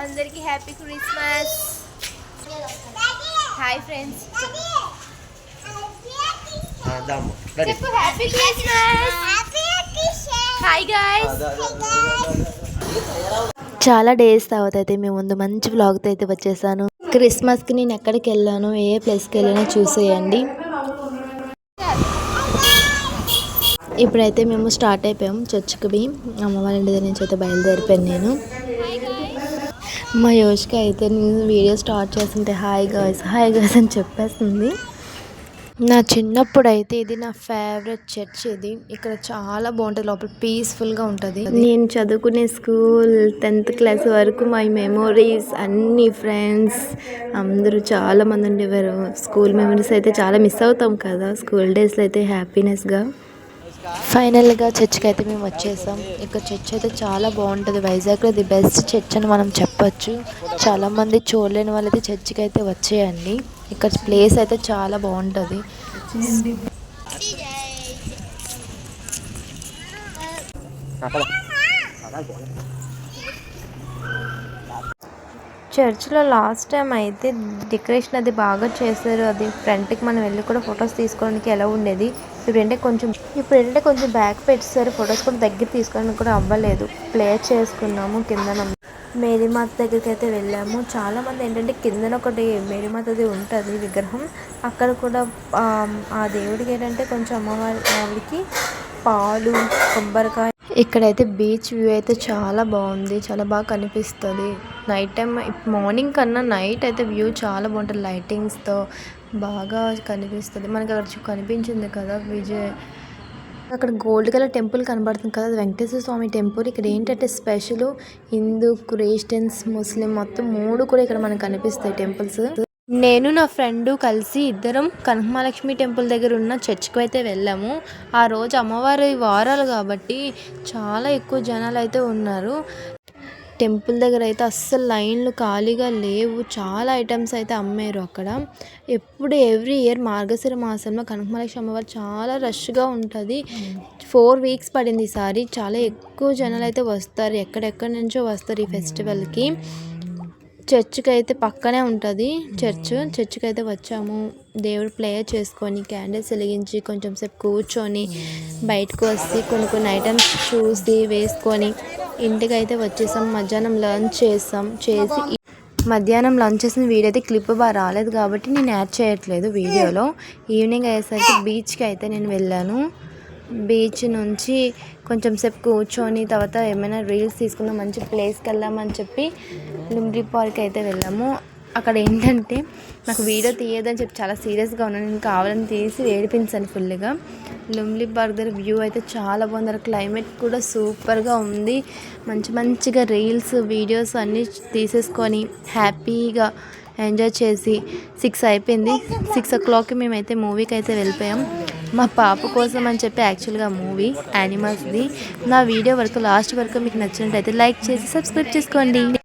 అందరికి happy Christmas. Hi friends, చెప్పు happy Christmas. Hi guys. చాలా డేస్ తర్వాత అయితే మేము ముందు మంచి వ్లాగ్తో అయితే వచ్చేసాను. క్రిస్మస్కి నేను ఎక్కడికి వెళ్ళాను, ఏ ప్లేస్కి వెళ్ళానో చూసేయండి. ఇప్పుడైతే మేము స్టార్ట్ అయిపోయాం చర్చ్కి. అమ్మ వాళ్ళ ఇంటి దగ్గర నుంచి అయితే బయలుదేరిపోయాను నేను. మా యోష్కి అయితే నేను వీడియో స్టార్ట్ చేస్తుంటే హాయ్ గాయ్స్ అని చెప్పేస్తుంది. నా చిన్నప్పుడు అయితే ఇది నా ఫేవరెట్ చర్చ్. ఇది ఇక్కడ చాలా బాగుంటుంది, లోపల పీస్ఫుల్గా ఉంటుంది. నేను చదువుకునే స్కూల్ 10th క్లాస్ వరకు మై మెమోరీస్ అన్ని ఫ్రెండ్స్ అందరూ చాలా మంది ఉండేవారు. స్కూల్ మెమరీస్ అయితే చాలా మిస్ అవుతాం కదా స్కూల్ డేస్లో అయితే హ్యాపీనెస్గా. ఫైనల్గా చర్చ్కి అయితే మేము వచ్చేసాం. ఇక్కడ చర్చ్ అయితే చాలా బాగుంటుంది. వైజాగ్లో ది బెస్ట్ చర్చ్ అని మనం చెప్పొచ్చు. చాలామంది చూడలేని వాళ్ళైతే చర్చ్కి అయితే వచ్చేయండి. ఇక్కడ ప్లేస్ అయితే చాలా బాగుంటుంది. చర్చ్లో లాస్ట్ టైం అయితే డెకరేషన్ అది బాగా చేశారు. అది ఫ్రంట్కి మనం వెళ్ళి కూడా ఫొటోస్ తీసుకోవడానికి ఎలా ఉండేది. ఇప్పుడంటే కొంచెం బ్యాక్ పెట్టేసారు. ఫొటోస్ కూడా దగ్గర తీసుకోవడానికి కూడా అవ్వలేదు. ప్లే చేసుకున్నాము. కిందన మేరీమాత దగ్గరికి అయితే వెళ్ళాము. చాలామంది ఏంటంటే కిందన ఒకటి మేరీమాతది ఉంటుంది విగ్రహం. అక్కడ కూడా ఆ దేవుడికి ఏంటంటే కొంచెం అమ్మవారికి పాలు కొబ్బరికాయ. ఇక్కడైతే బీచ్ వ్యూ అయితే చాలా బాగుంది, చాలా బాగా కనిపిస్తుంది. నైట్ టైం మార్నింగ్ కన్నా నైట్ అయితే వ్యూ చాలా బాగుంటుంది. లైటింగ్స్తో బాగా కనిపిస్తుంది. మనకి అక్కడ కనిపించింది కదా అక్కడ గోల్డ్ కలర్ టెంపుల్ కనబడుతుంది కదా, అది వెంకటేశ్వర స్వామి టెంపుల్. ఇక్కడ ఏంటంటే స్పెషల్ హిందూ, క్రిస్టియన్స్, ముస్లిం మొత్తం 3 కూడా ఇక్కడ మనకు కనిపిస్తాయి టెంపుల్స్. నేను నా ఫ్రెండ్ కలిసి ఇద్దరం కనకమహాలక్ష్మి టెంపుల్ దగ్గర ఉన్న చర్చ్కి అయితే వెళ్ళాము. ఆ రోజు అమ్మవారి వారాలు కాబట్టి చాలా ఎక్కువ జనాలు అయితే ఉన్నారు. టెంపుల్ దగ్గర అయితే అస్సలు లైన్లు ఖాళీగా లేవు. చాలా ఐటమ్స్ అయితే అమ్మారు అక్కడ. ఎవ్రీ ఇయర్ మార్గశిర మాసంలో కనకమహాలక్ష్మి అమ్మవారు చాలా రష్గా ఉంటుంది. 4 weeks పడింది ఈసారి. చాలా ఎక్కువ జనాలు అయితే వస్తారు, ఎక్కడెక్కడి నుంచో వస్తారు ఈ ఫెస్టివల్కి. చర్చ్కి అయితే పక్కనే ఉంటుంది చర్చ్కి అయితే వచ్చాము. దేవుడు ప్రేయర్ చేసుకొని క్యాండిల్స్ వెలిగించి కొంచెం సేపు కూర్చొని బయటకు వస్తే కొన్ని ఐటమ్స్ చూసి వేసుకొని ఇంటికి అయితే వచ్చేసాం. మధ్యాహ్నం లంచ్ చేసి మధ్యాహ్నం లంచ్ చేసిన వీడియో అయితే క్లిప్ బాగా రాలేదు కాబట్టి నేను యాడ్ చేయట్లేదు వీడియోలో. ఈవినింగ్ అయ్యేసరికి బీచ్కి అయితే నేను వెళ్ళాను. బీచ్ నుంచి కొంచెం సేపు కూర్చొని తర్వాత ఏమైనా రీల్స్ తీసుకుందాం, మంచి ప్లేస్కి వెళ్దామని చెప్పి లుంబినీ పార్క్ అయితే వెళ్ళాము. అక్కడ ఏంటంటే నాకు వీడియో తీయదని చెప్పి చాలా సీరియస్గా ఉన్నాను. నేను కావాలని తీసి ఏడిపించాను ఫుల్గా. లుంబినీ పార్క్ దగ్గర వ్యూ అయితే చాలా బాగుంది. క్లైమేట్ కూడా సూపర్గా ఉంది. మంచిగా రీల్స్ వీడియోస్ అన్నీ తీసేసుకొని హ్యాపీగా ఎంజాయ్ చేసి 6 అయిపోయింది. 6 o'clockకి మేమైతే మూవీకి అయితే వెళ్ళిపోయాం. మా పాప కోసం అని చెప్పి యాక్చువల్గా మూవీ యానిమల్స్ది. నా వీడియో వరకు లాస్ట్ వరకు మీకు నచ్చినట్టయితే లైక్ చేసి సబ్స్క్రైబ్ చేసుకోండి.